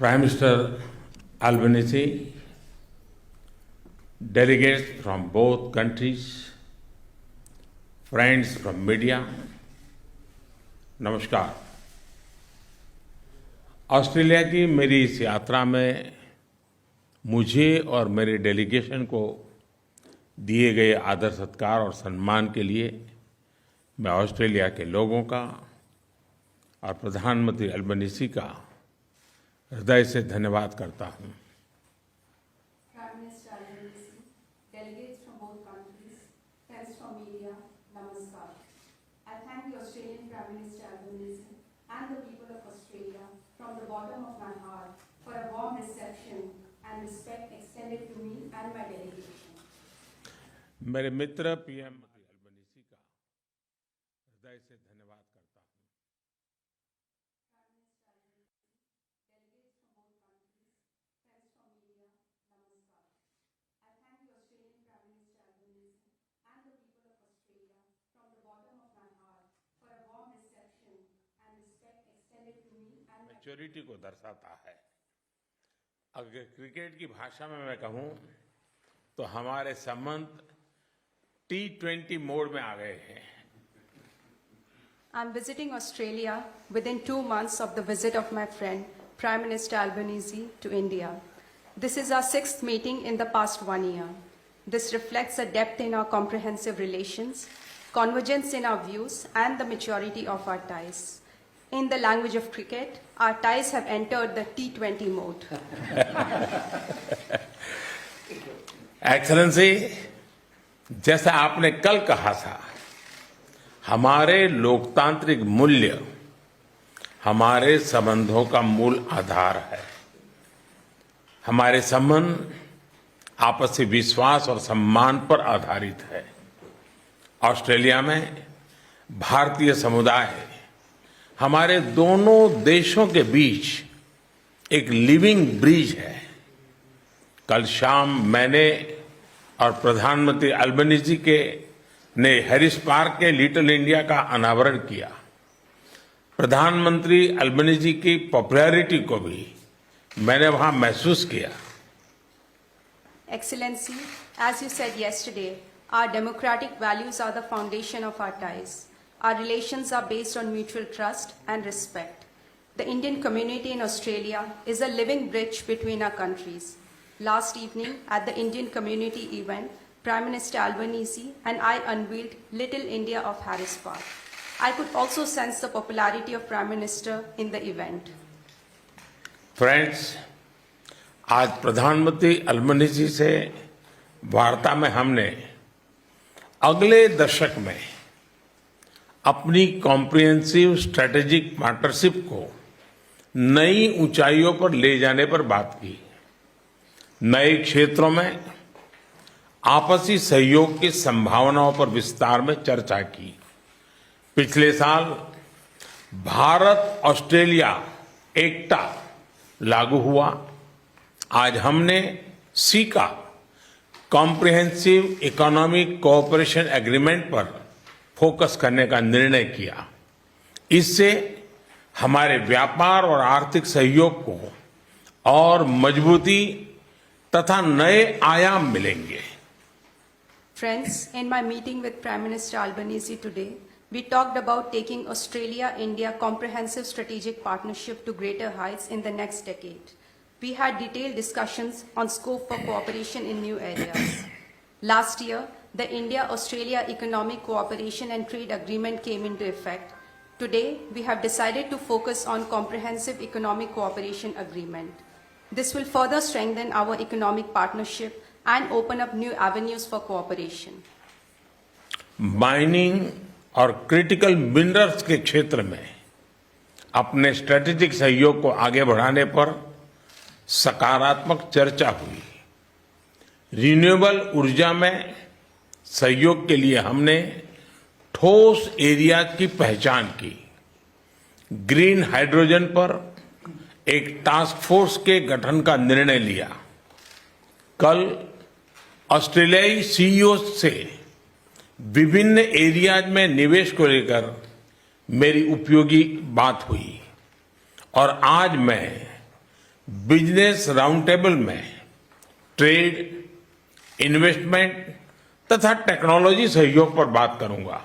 Prime Minister Albanese, delegates from both countries, friends from media, नमस्कार। Australia की मेरी इस यात्रा में मुझे और मेरे डेलीगेशन को दिए गए आदर सत्कार और सम्मान के लिए मैं ऑस्ट्रेलिया के लोगों का और प्रधानमंत्री अल्बनीज़ी का हृदय से धन्यवाद करता हूं। Prime Minister Albanese, delegates from both countries, friends from media, namaskar. I thank the Australian Prime Minister Albanese and the people of Australia from the bottom of my heart for a warm reception and respect extended to me and my delegation. मेरे मित्र PM Albanese का हृदय से धन्यवाद करता हूं। Maturity को दर्शाता है। अगर क्रिकेट की भाषा में मैं कहूं तो हमारे संबंध T20 मोड में आ गए हैं। I'm visiting Australia within 2 months of the visit of my friend, Prime Minister Albanese, to India. This is our 6th meeting in the past 1 year. This reflects a depth in our comprehensive relations, convergence in our views, and the maturity of our ties. In the language of cricket, our ties have entered the T20 mode. Excellency, जैसा आपने कल कहा था, हमारे लोकतांत्रिक मूल्य हमारे संबंधों का मूल आधार है। हमारे संबंध आपसी विश्वास और सम्मान पर आधारित है। ऑस्ट्रेलिया में भारतीय समुदाय हमारे दोनों देशों के बीच एक लिविंग ब्रिज है। कल शाम मैंने और प्रधानमंत्री अल्बनीज़ी ने हैरिस पार्क के लिटिल इंडिया का अनावरण किया। प्रधानमंत्री अल्बनीज़ी की पॉपुलैरिटी को भी मैंने वहां महसूस किया। Excellency, as you said yesterday, our democratic values are the foundation of our ties. Our relations are based on mutual trust and respect. The Indian community in Australia is a living bridge between our countries. Last evening, at the Indian community event, Prime Minister Albanese and I unveiled Little India of Harris Park. I could also sense the popularity of Prime Minister in the event. Friends, आज प्रधानमंत्री Albanese से वार्ता में हमने अगले दशक में अपनी कॉम्प्रिहेंसिव स्ट्रेटेजिक पार्टनरशिप को नई ऊंचाइयों पर ले जाने पर बात की। नए क्षेत्रों में आपसी सहयोग की संभावनाओं पर विस्तार में चर्चा की। पिछले साल भारत ऑस्ट्रेलिया एकटा लागू हुआ। आज हमने caeca comprehensive economic cooperation agreement पर फोकस करने का निर्णय किया। इससे हमारे व्यापार और आर्थिक सहयोग को और मजबूती तथा नए आयाम मिलेंगे। Friends, in my meeting with Prime Minister Albanese today, we talked about taking Australia-India comprehensive strategic partnership to greater heights in the next decade. We had detailed discussions on scope for cooperation in new areas. Last year, the India-Australia Economic Cooperation and Trade Agreement came into effect. Today, we have decided to focus on Comprehensive Economic Cooperation Agreement. This will further strengthen our economic partnership and open up new avenues for cooperation. Mining और critical minerals के क्षेत्र में अपने strategic सहयोग को आगे बढ़ाने पर सकारात्मक चर्चा हुई। रिन्यूएबल ऊर्जा में सहयोग के लिए हमने ठोस एरिया की पहचान की। ग्रीन हाइड्रोजन पर एक टास्क फोर्स के गठन का निर्णय लिया। कल ऑस्ट्रेलियाई सीईओ से विभिन्न एरियाज में निवेश को लेकर मेरी उपयोगी बात हुई और आज मैं बिजनेस राउंड टेबल में ट्रेड, इन्वेस्टमेंट तथा टेक्नोलॉजी सहयोग पर बात करूंगा।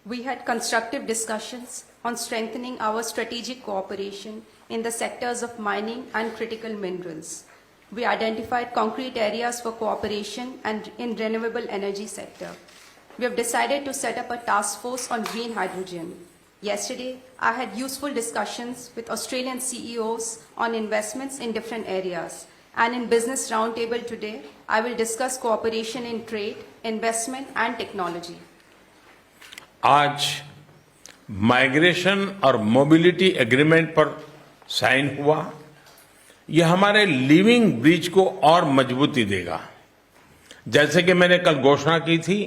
We had constructive discussions on strengthening our strategic cooperation in the sectors of mining and critical minerals. We identified concrete areas for cooperation and in renewable energy sector. We have decided to set up a task force on green hydrogen. Yesterday, I had useful discussions with Australian CEOs on investments in different areas. And in Business Roundtable today, I will discuss cooperation in trade, investment and technology. आज migration और mobility agreement पर sign हुआ। यह हमारे living bridge को और मजबूती देगा। जैसे कि मैंने कल घोषणा की थी,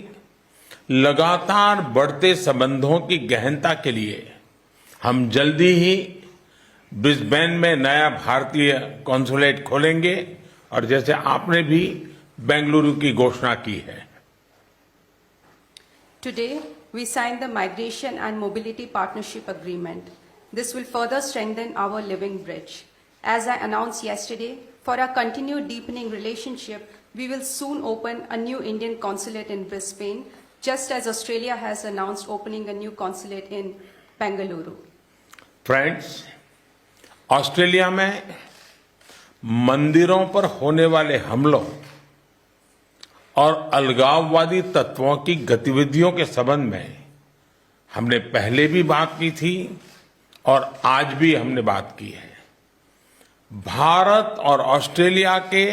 लगातार बढ़ते संबंधों की गहनता के लिए हम जल्दी ही ब्रिस्बेन में नया भारतीय कॉन्सुलेट खोलेंगे और जैसे आपने भी बेंगलुरु की घोषणा की है। Today, we signed the Migration and Mobility Partnership Agreement. This will further strengthen our living bridge. As I announced yesterday, for our continued deepening relationship, we will soon open a new Indian consulate in Brisbane, just as Australia has announced opening a new consulate in Bengaluru. Friends, Australia में मंदिरों पर होने वाले हमलों और अलगाववादी तत्वों की गतिविधियों के संबंध में हमने पहले भी बात की थी और आज भी हमने बात की है। भारत और ऑस्ट्रेलिया के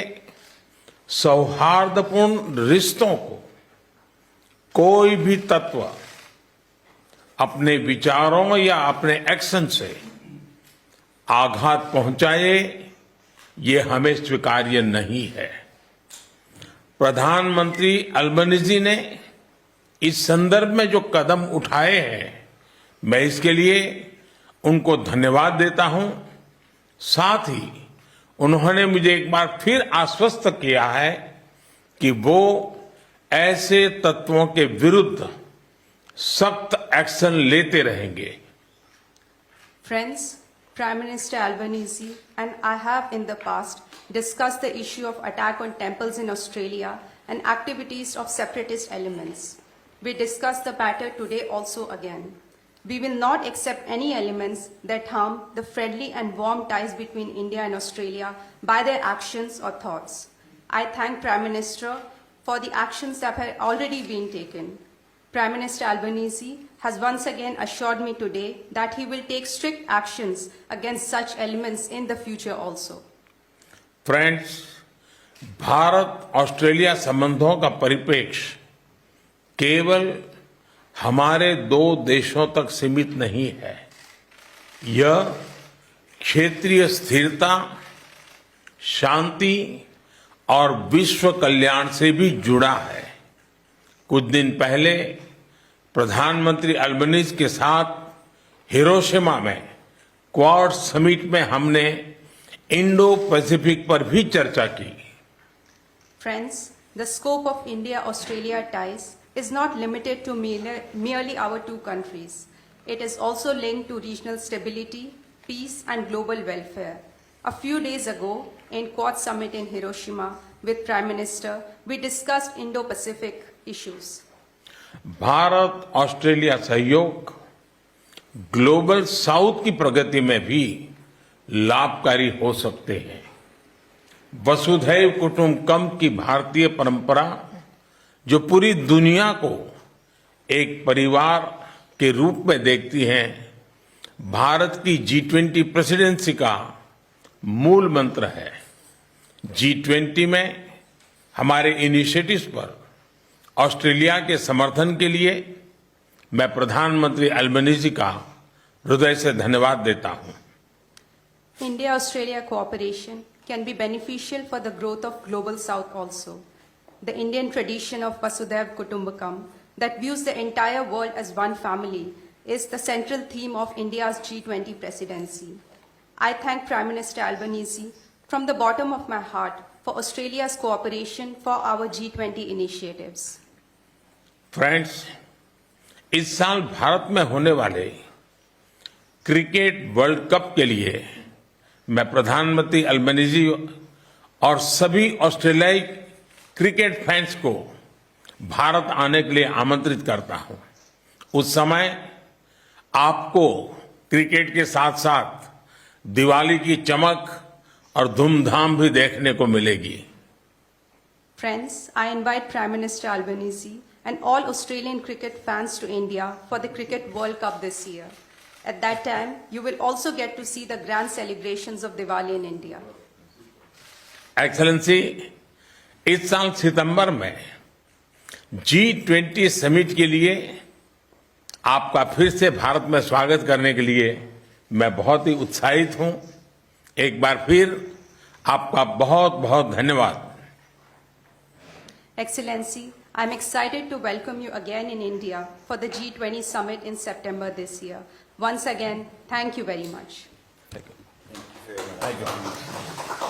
सौहार्दपूर्ण रिश्तों को कोई भी तत्व अपने विचारों या अपने एक्शन से आघात पहुंचाए, ये हमें स्वीकार्य नहीं है। प्रधानमंत्री अल्बनीजी ने इस संदर्भ में जो कदम उठाए हैं, मैं इसके लिए उनको धन्यवाद देता हूं। साथ ही उन्होंने मुझे एक बार फिर आश्वस्त किया है कि वो ऐसे तत्वों के विरुद्ध सख्त एक्शन लेते रहेंगे। Friends, Prime Minister Albanese and I have in the past discussed the issue of attack on temples in Australia and activities of separatist elements. We discussed the matter today also again. We will not accept any elements that harm the friendly and warm ties between India and Australia by their actions or thoughts. I thank Prime Minister for the actions that have already been taken. Prime Minister Albanese has once again assured me today that he will take strict actions against such elements in the future also. Friends, Bharat Australia संबंधों का परिप्रेक्ष्य केवल हमारे दो देशों तक सीमित नहीं है। यह क्षेत्रीय स्थिरता, शांति और विश्व कल्याण से भी जुड़ा है। कुछ दिन पहले प्रधानमंत्री अल्बनीज के साथ हिरोशिमा में क्वाड समिट में हमने इंडो पैसिफिक पर भी चर्चा की। Friends, the scope of India-Australia ties is not limited to merely our two countries. It is also linked to regional stability, peace and global welfare. A few days ago, in Quad Summit in Hiroshima with Prime Minister, we discussed Indo-Pacific issues. Bharat Australia सहयोग global south की प्रगति में भी लाभकारी हो सकते हैं। वसुधैव कुटुंबकम की भारतीय परंपरा, जो पूरी दुनिया को एक परिवार के रूप में देखती है, भारत की G20 प्रेसिडेंसी का मूल मंत्र है। G20 में हमारे इनिशिएटिव्स पर ऑस्ट्रेलिया के समर्थन के लिए मैं प्रधानमंत्री अल्बनीजी का हृदय से धन्यवाद देता हूं। India-Australia cooperation can be beneficial for the growth of Global South also. The Indian tradition of Vasudhaiv Kutumbakam that views the entire world as one family is the central theme of India's G20 presidency. I thank Prime Minister Albanese from the bottom of my heart for Australia's cooperation for our G20 initiatives. Friends, इस साल भारत में होने वाले cricket world cup के लिए मैं प्रधानमंत्री Albanese और सभी ऑस्ट्रेलियाई क्रिकेट फैंस को भारत आने के लिए आमंत्रित करता हूं। उस समय आपको क्रिकेट के साथ साथ दिवाली की चमक और धूमधाम भी देखने को मिलेगी। Friends, I invite Prime Minister Albanese and all Australian cricket fans to India for the Cricket World Cup this year. At that time, you will also get to see the grand celebrations of Diwali in India. Excellency, इस साल सितंबर में G20 summit के लिए आपका फिर से भारत में स्वागत करने के लिए मैं बहुत ही उत्साहित हूं। एक बार फिर आपका बहुत बहुत धन्यवाद। Excellency, I am excited to welcome you again in India for the G20 summit in September this year. Once again, thank you very much. Thank you.